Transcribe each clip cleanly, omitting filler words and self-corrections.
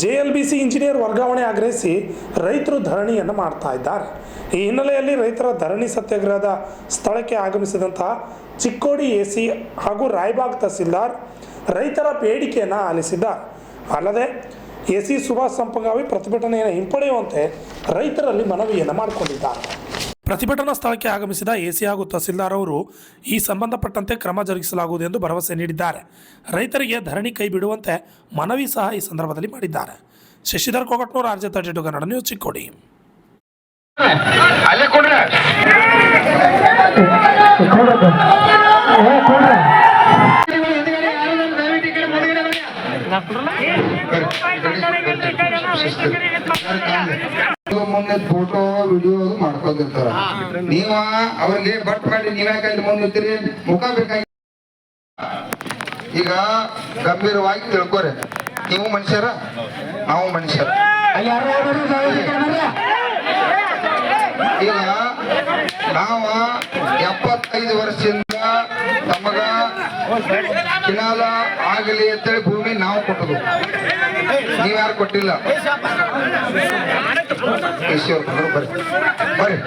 JLBC engineer ವರ್ಗಾವಣೆ ಆಗ್ರಹಿಸಿ ರೈತರು ಧರಣಿಯನ್ನು ಮಾಡ್ತಾ ಇದ್ದಾರೆ. ಈ ಹಿನ್ನೆಲೆಯಲ್ಲಿ ರೈತರ ಧರಣಿ ಸತ್ಯಾಗ್ರಹದ ಸ್ಥಳಕ್ಕೆ ಆಗಮಿಸಿದಂತಹ ಚಿಕ್ಕೋಡಿ AC ಹಾಗೂ ರಾಯಬಾಗ್ ತಹಸೀಲ್ದಾರ್ ರೈತರ ಬೇಡಿಕೆಯನ್ನು ಆಲಿಸಿದ್ದಾರೆ. ಅಲ್ಲದೆ AC ಸುಭಾಷ್ ಸಂಪಂಗಾವಿ ಪ್ರತಿಭಟನೆಯನ್ನು ಹಿಂಪಡೆಯುವಂತೆ ರೈತರಲ್ಲಿ ಮನವಿಯನ್ನು ಮಾಡಿಕೊಂಡಿದ್ದಾರೆ. ಪ್ರತಿಭಟನಾ ಸ್ಥಳಕ್ಕೆ ಆಗಮಿಸಿದ AC ಹಾಗೂ ತಹಸೀಲ್ದಾರ್ ಅವರು ಈ ಸಂಬಂಧಪಟ್ಟಂತೆ ಕ್ರಮ ಜರುಗಿಸಲಾಗುವುದು ಎಂದು ಭರವಸೆ ನೀಡಿದ್ದಾರೆ. ರೈತರಿಗೆ ಧರಣಿ ಕೈ ಬಿಡುವಂತೆ ಮನವಿ ಸಹ ಈ ಸಂದರ್ಭದಲ್ಲಿ ಮಾಡಿದ್ದಾರೆ. Shashidhar Kogatnur, RJ32 Kannada news, Chikkodi. ಮುಂದೆ ಫೋಟೋ ವಿಡಿಯೋ ಮಾಡ್ಕೊಂಡಿರ್ತಾರ. ನೀವ ಅವ್ರಿಗೆ ಬಟ್ ಮಾಡಿ ನೀವ್ಯಾಕೆ ಮುಂದಿರ್ತೀರಿ? ಮುಖ ಬೇಕಾಗಿ. ಈಗ ಗಂಭೀರವಾಗಿ ತಿಳ್ಕೊರಿ, ನೀವು ಮನುಷ್ಯರ, ನಾವು ಮನುಷ್ಯರ. ಈಗ ನಾವ 75 ವರ್ಷದಿಂದ ತಮಗ ಕಿನಾಲ ಆಗಲಿ ಅಂತೇಳಿ ಭೂಮಿ ನಾವು ಕೊಟ್ಟದು, ನೀವ್ಯಾರು ಕೊಟ್ಟಿಲ್ಲ. ಬರ್ರಿ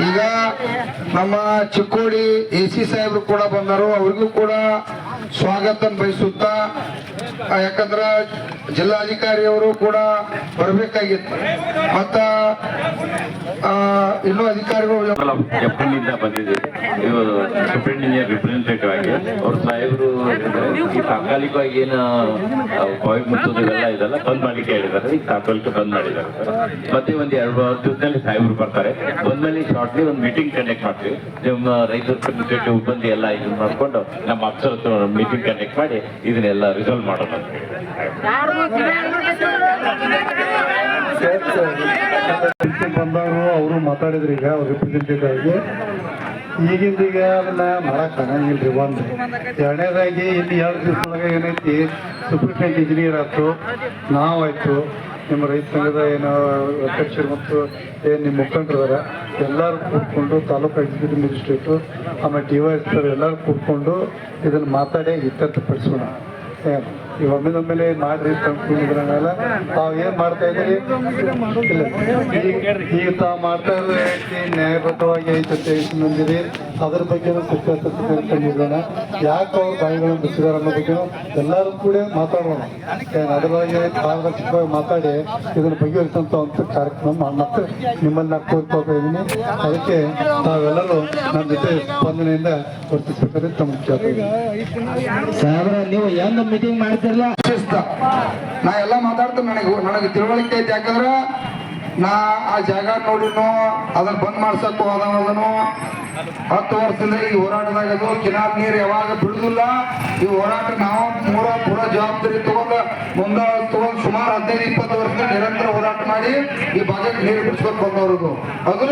ಈಗ ನಮ್ಮ ಚಿಕ್ಕೋಡಿ AC ಸಾಹೇಬ್ರು ಕೂಡ ಬಂದರು. ಅವ್ರಿಗೂ ಕೂಡ ಸ್ವಾಗತ ಬಯಸುತ್ತಾ, ಯಾಕಂದ್ರ ಜಿಲ್ಲಾಧಿಕಾರಿ ಅವರು ಕೂಡ ಬರಬೇಕಾಗಿತ್ತು. ಮತ್ತ ಇನ್ನೂ ಅಧಿಕಾರಿಗಳು ಬಂದಿದ್ದೀವಿ. ಇವರು ಸೂಪರಿಂಟ್ ಇಂಜಿನಿಯರ್ ರಿಪ್ರೆಸೆಂಟೇಟಿವ್ ಆಗಿ ಅವ್ರ ಸಾಹೇಬರು ಈ ತಾತ್ಕಾಲಿಕವಾಗಿ ಏನು ಬಾವಿ ಮುಚ್ಚೋದೆಲ್ಲ ಇದೆಲ್ಲ ಬಂದ್ ಮಾಡ್ಲಿಕ್ಕೆ ಹೇಳಿದ್ದಾರೆ. ಈಗ ತಾತ್ಕಾಲಿಕ ಬಂದ್ ಮಾಡಿದ್ದಾರೆ ಸರ್. ಮತ್ತೆ ಒಂದ್ 2 ದಿವಸದಲ್ಲಿ ಸಾಹೇಬರು ಬರ್ತಾರೆ. ಬಂದ್ಮೇಲೆ ಶಾರ್ಟ್ಲಿ ಒಂದು ಮೀಟಿಂಗ್ ಕಂಡಕ್ಟ್ ಮಾಡ್ತೀವಿ. ನಿಮ್ಮ ರೈತರ ರಿಪ್ರೆಸೆಂಟೇಟಿವ್ ಬಂದು ಎಲ್ಲ ಇದನ್ನ ಮಾಡ್ಕೊಂಡು ನಮ್ಮ ಅಫ್ಸರ್ ಮೀಟಿಂಗ್ ಕಂಡಕ್ಟ್ ಮಾಡಿ ಇದನ್ನೆಲ್ಲ ರಿಸಾಲ್ವ್ ಮಾಡೋಣ ಅಂತ ಬಂದವರು ಅವರು ಮಾತಾಡಿದ್ರು. ಈಗ ಅವ್ರ ರಿಪ್ರೆಸೆಂಟೇಟಿವ್ ಆಗಿ ಈಗಿಂದೀಗ ಅದನ್ನ ಮಾಡಕ್ಕಾಗಂಗಿಲ್ರಿ. ಒಂದು ಎರಡನೇದಾಗಿ ಇಲ್ಲಿ 2 ದಿವಸದೊಳಗೆ ಏನೈತಿ, ಸೂಪರಿಂಟೆಂಡೆಂಟ್ ಇಂಜಿನಿಯರ್ ಆಯ್ತು, ನಾವಾಯ್ತು, ನಿಮ್ಮ ರೈತ ಸಂಘದ ಏನೋ ಅಧ್ಯಕ್ಷರು ಮತ್ತು ಏನು ನಿಮ್ಮ ಮುಖಂಡರದಾರ ಎಲ್ಲರೂ ಕೂತ್ಕೊಂಡು, ತಾಲೂಕು ಎಕ್ಸಿಕ್ಯೂಟಿವ್ ಮ್ಯಾಜಿಸ್ಟ್ರೇಟು ಆಮೇಲೆ DYS ಎಲ್ಲರೂ ಕೂತ್ಕೊಂಡು ಇದನ್ನು ಮಾತಾಡಿ ಇತ್ಯರ್ಥಪಡಿಸೋಣ. ಈ ಒಮ್ಮೆಲೆ ಮಾಡ್ರಿ ತಂದ್ಕೊಂಡಿದ್ರ ಮೇಲೆ ತಾವು ಏನ್ ಮಾಡ್ತಾ ಇದ್ದೀರಿ? ಈಗ ತಾವು ಮಾಡ್ತಾ ಇದ್ರೆ ನ್ಯಾಯಬದ್ಧವಾಗಿ ಐತೆ ಬಂದಿರಿ. ಅದ್ರ ಬಗ್ಗೆ ತಂದಿದ್ದಾನೆ. ಯಾಕೆ ಅವ್ರು ಬಾಯಿಗಳನ್ನು ಬಿಟ್ಟಿದ್ದಾರೆ ಅನ್ನೋ ಬಗ್ಗೆ ಎಲ್ಲರೂ ಕೂಡ ಮಾತಾಡೋಣ. ಅದರೊಳಗೆ ಪಾರದರ್ಶಕವಾಗಿ ಮಾತಾಡಿ ಇದನ್ನ ಬಗೆಹರಿಸಂತ ಒಂದು ಕಾರ್ಯಕ್ರಮ ಮತ್ತೆ ನಿಮ್ಮಲ್ಲಿ ನಾನು ಕೋರ್ಕೋತಾ ಇದ್ದೀನಿ. ಅದಕ್ಕೆ ತಾವೆಲ್ಲರೂ ನನ್ನ ಜೊತೆ ಸ್ಪಂದನೆಯಿಂದ ವರ್ತಿಸಬೇಕಾದ್ರೆ ತಮ್ಮ ಸಾಹೇಬ್ರ, ನೀವು ಹೆಂಗ ಮೀಟಿಂಗ್ ಮಾಡ್ತಿರಲ್ಲ ನಾ ಎಲ್ಲ ಮಾತಾಡ್ತೇನೆ. ನನಗೆ ತಿಳುವಳಿಕೆ ಐತಿ. ಯಾಕಂದ್ರ ನಾ ಆ ಜಾಗ ನೋಡಿನೋ, ಅದನ್ನ ಬಂದ್ ಮಾಡ್ಸಕ್ ಹೋದನು 10 ವರ್ಷದಿಂದ ಈ ಹೋರಾಟದಾಗ. ಅದು ಕಿನಾಲ್ ನೀರು ಯಾವಾಗ ಬಿಡುದಿಲ್ಲ. ಈ ಹೋರಾಟ ನಾವು ಪೂರ ಜವಾಬ್ದಾರಿ ಮುಂದ ಸುಮಾರು 15-20 ವರ್ಷದಿಂದ ನಿರಂತರ ಹೋರಾಟ ಮಾಡಿ ಈ ಭಾಗಕ್ಕೆ ನೀರು ಬಿಡಿಸ್ಕೊಂಡು ಬಂದವ್ರದು. ಅದು